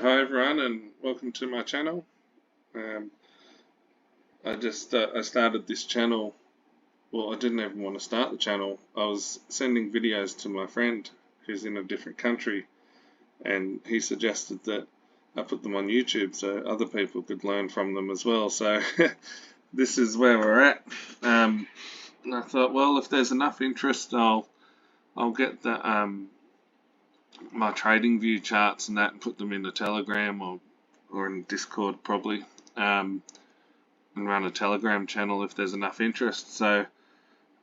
Hi everyone, and welcome to my channel. Um, I started this channel. Well, I didn't even want to start the channel. I was sending videos to my friend who's in a different country, and he suggested that I put them on YouTube so other people could learn from them as well. So this is where we're at. And I thought, well, if there's enough interest, I'll get my trading view charts and that and put them in a Telegram or in Discord probably. And run a Telegram channel if there's enough interest. So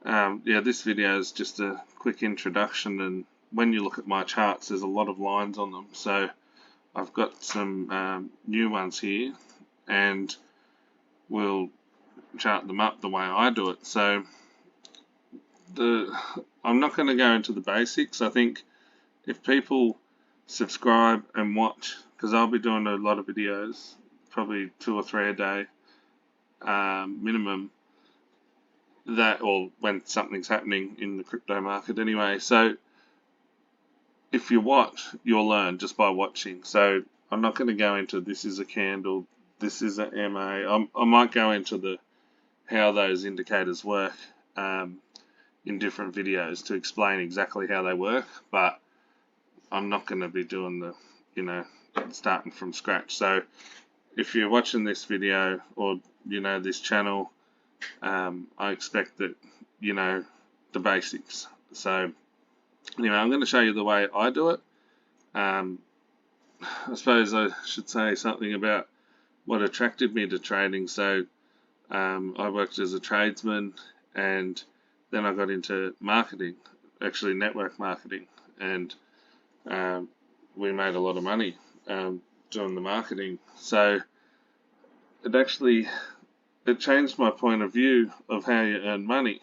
yeah, this video is just a quick introduction, and when you look at my charts, there's a lot of lines on them. So I've got some new ones here, and we'll chart them up the way I do it. So I'm not going to go into the basics. I think if people subscribe and watch, because I'll be doing a lot of videos, probably 2 or 3 a day minimum, that, or when something's happening in the crypto market anyway. So if you watch, you'll learn just by watching. So I'm not going to go into this is a candle, this is a MA. I might go into how those indicators work in different videos to explain exactly how they work, but I'm not going to be doing starting from scratch. So if you're watching this video or this channel, I expect that you know the basics. So anyway, I'm going to show you the way I do it. I suppose I should say something about what attracted me to trading. So I worked as a tradesman, and then I got into marketing, actually network marketing, and um, we made a lot of money doing the marketing. So it changed my point of view of how you earn money.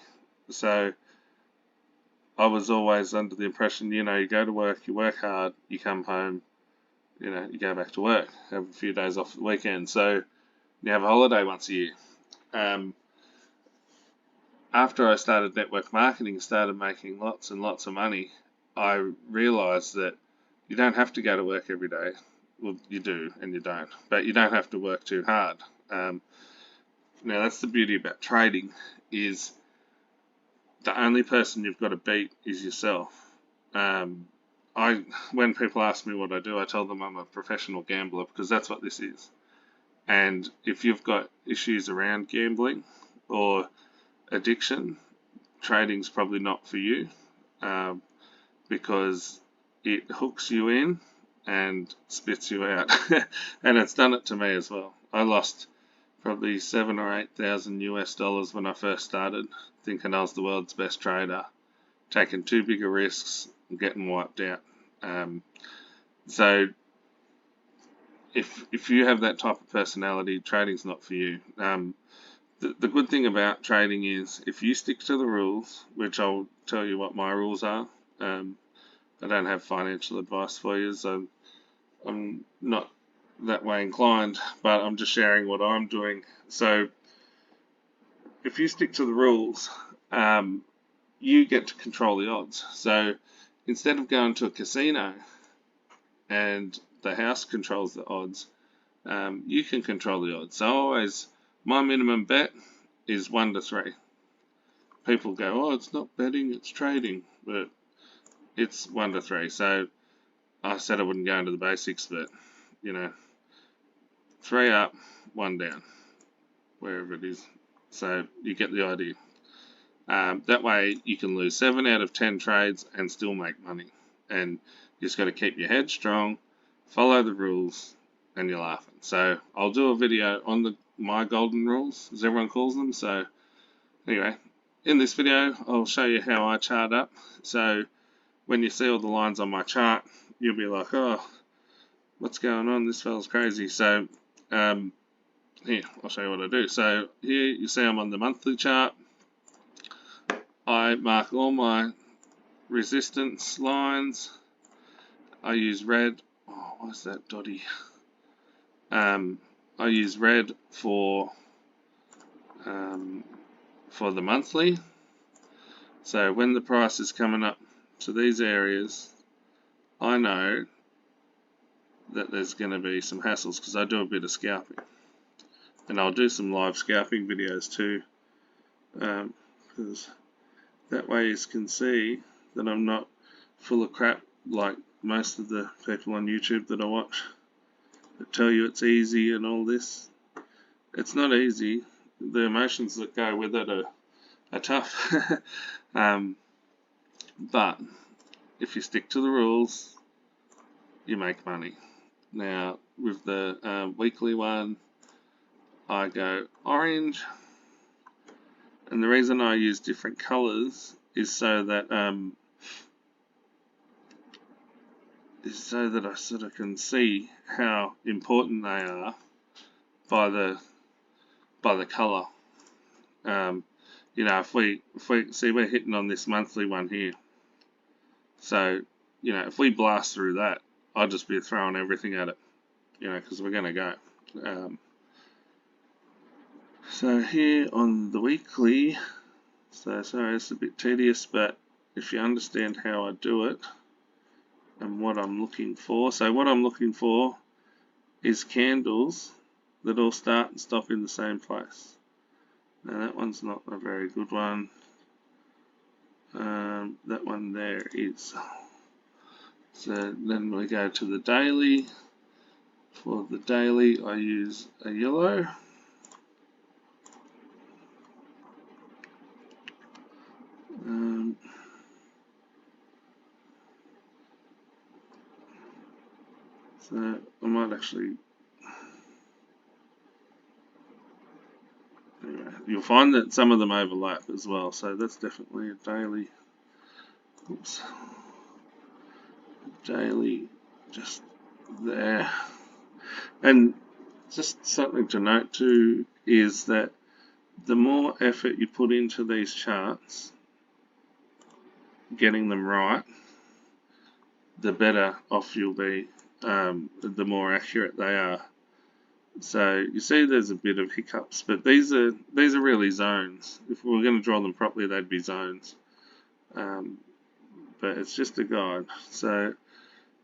So I was always under the impression, you go to work, you work hard, you come home, you go back to work, have a few days off the weekend. So you have a holiday once a year. Um, After I started network marketing, started making lots and lots of money, I realized that you don't have to go to work every day. Well, you do and you don't, but you don't have to work too hard. Now that's the beauty about trading, is the only person you've got to beat is yourself. Um, when people ask me what I do, I tell them I'm a professional gambler, because that's what this is. And if you've got issues around gambling or addiction, trading's probably not for you, um, because it hooks you in and spits you out. And it's done it to me as well. I lost probably 7 or 8 thousand US dollars when I first started, thinking I was the world's best trader, taking too big of risks and getting wiped out. So if you have that type of personality, trading's not for you. The good thing about trading is if you stick to the rules, which I'll tell you what my rules are. I don't have financial advice for you, so I'm not that way inclined, but I'm just sharing what I'm doing. So if you stick to the rules, you get to control the odds. So instead of going to a casino and the house controls the odds, you can control the odds. So my minimum bet is 1 to 3. People go, oh, it's not betting, it's trading, but it's 1 to 3. So I said I wouldn't go into the basics, but 3 up, 1 down, wherever it is. So you get the idea. That way you can lose 7 out of 10 trades and still make money. And you just got to keep your head strong, follow the rules, and you're laughing. So I'll do a video on my golden rules, as everyone calls them. So anyway, in this video, I'll show you how I chart up. So when you see all the lines on my chart, you'll be like, oh, what's going on? This fella's crazy. So here, I'll show you what I do. So here you see I'm on the monthly chart. I mark all my resistance lines. I use red. Oh, what's that dotty? I use red for the monthly. So when the price is coming up to these areas, I know that there's going to be some hassles because I do a bit of scalping, and I'll do some live scalping videos too, because that way you can see that I'm not full of crap like most of the people on YouTube that I watch that tell you it's easy and all this. It's not easy. The emotions that go with it are tough. But if you stick to the rules, you make money. Now, with the weekly one, I go orange, and the reason I use different colors is so that I sort of can see how important they are by the color. You know, if we see we're hitting on this monthly one here, so you know if we blast through that, I'll just be throwing everything at it, you know, because we're gonna go. So here on the weekly, so sorry it's a bit tedious, but if you understand how I do it and what I'm looking for, so what I'm looking for is candles that all start and stop in the same place. Now that one's not a very good one. That one there is. So then we go to the daily. For the daily I use a yellow. So I might actually, anyway, you'll find that some of them overlap as well, so that's definitely a daily. Oops. Daily, just there. And just something to note too is that the more effort you put into these charts, getting them right, the better off you'll be, the more accurate they are. So you see there's a bit of hiccups, but these are really zones. If we were going to draw them properly, they'd be zones. But it's just a guide. So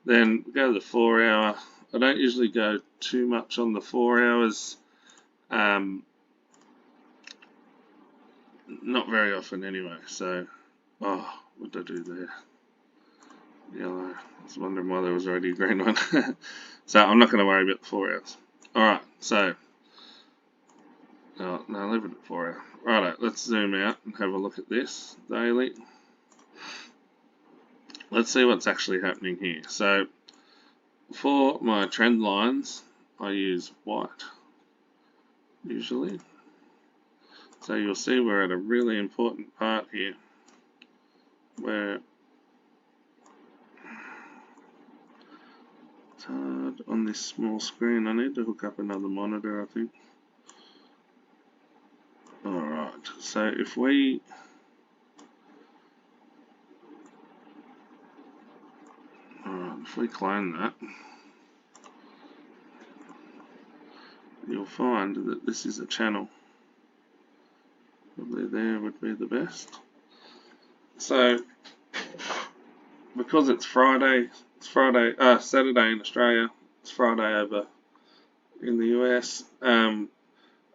then go to the 4 hour. I don't usually go too much on the 4 hours. Not very often anyway. So, oh, what did I do there? Yellow. I was wondering why there was already a green one. So I'm not going to worry about the 4 hours. Alright, so, no, leave it at 4 hours. Righto, let's zoom out and have a look at this daily. Let's see what's actually happening here. So, for my trend lines, I use white, usually. So you'll see we're at a really important part here, where it's hard on this small screen. I need to hook up another monitor, I think. Alright, so if we clone that, you'll find that this is a channel. Probably there would be the best. So, because it's Saturday in Australia, it's Friday over in the US, I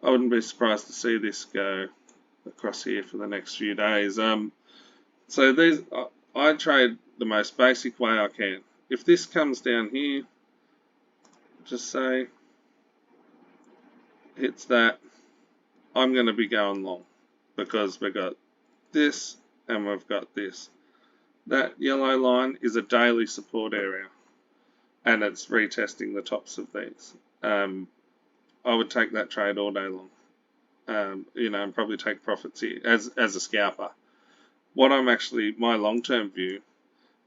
wouldn't be surprised to see this go across here for the next few days. So these, I trade the most basic way I can. If this comes down here, just say, hits that, I'm going to be going long because we've got this and we've got this. That yellow line is a daily support area and it's retesting the tops of these. I would take that trade all day long, you know, and probably take profits here as a scalper. What I'm actually, my long-term view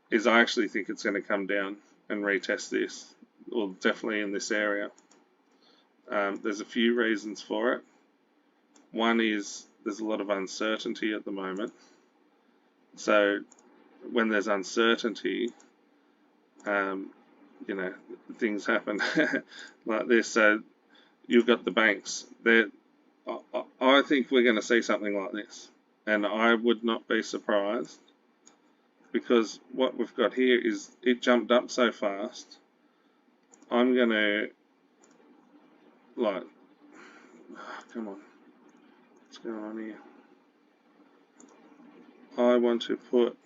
is I actually think it's going to come down and retest this, well, definitely in this area. There's a few reasons for it. One is there's a lot of uncertainty at the moment. So when there's uncertainty, you know, things happen like this. So you've got the banks. I think we're going to see something like this. And I would not be surprised because what we've got here is it jumped up so fast I'm gonna like, come on, what's going on here? I want to put,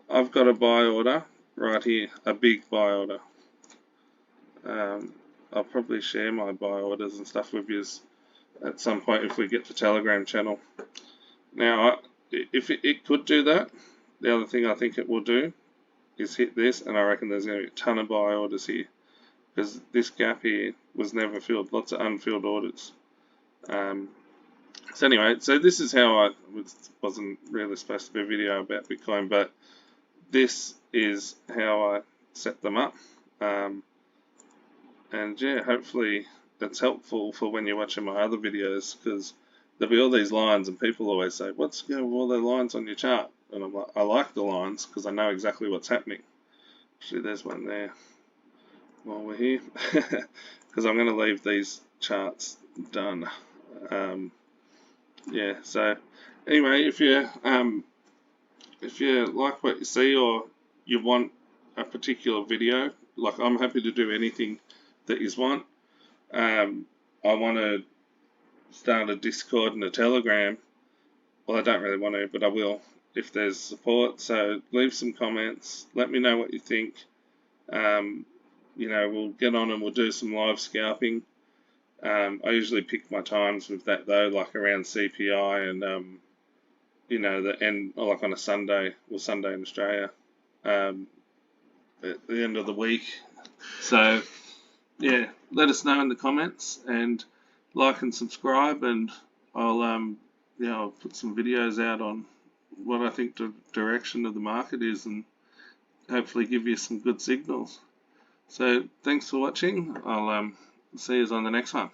I've got a buy order right here, a big buy order. I'll probably share my buy orders and stuff with you at some point if we get the Telegram channel. Now, if it could do that, the other thing I think it will do is hit this, and I reckon there's going to be a ton of buy orders here, because this gap here was never filled, lots of unfilled orders. So anyway, so this is how wasn't really supposed to be a video about Bitcoin, but this is how I set them up. And yeah, hopefully that's helpful for when you're watching my other videos, because there'll be all these lines and people always say, what's going with all the lines on your chart? And I'm like, I like the lines because I know exactly what's happening. Actually, there's one there while we're here, because I'm going to leave these charts done. Yeah, so anyway, if you like what you see, or you want a particular video, like, I'm happy to do anything that you want. I want to start a Discord and a Telegram. Well, I don't really want to, but I will if there's support. So leave some comments. Let me know what you think. We'll get on and we'll do some live scalping. I usually pick my times with that though, like around CPI and the end, or like on a Sunday, or Sunday in Australia, at the end of the week. So yeah, let us know in the comments, and like and subscribe, and I'll put some videos out on what I think the direction of the market is, and hopefully give you some good signals. So thanks for watching. I'll see you on the next one.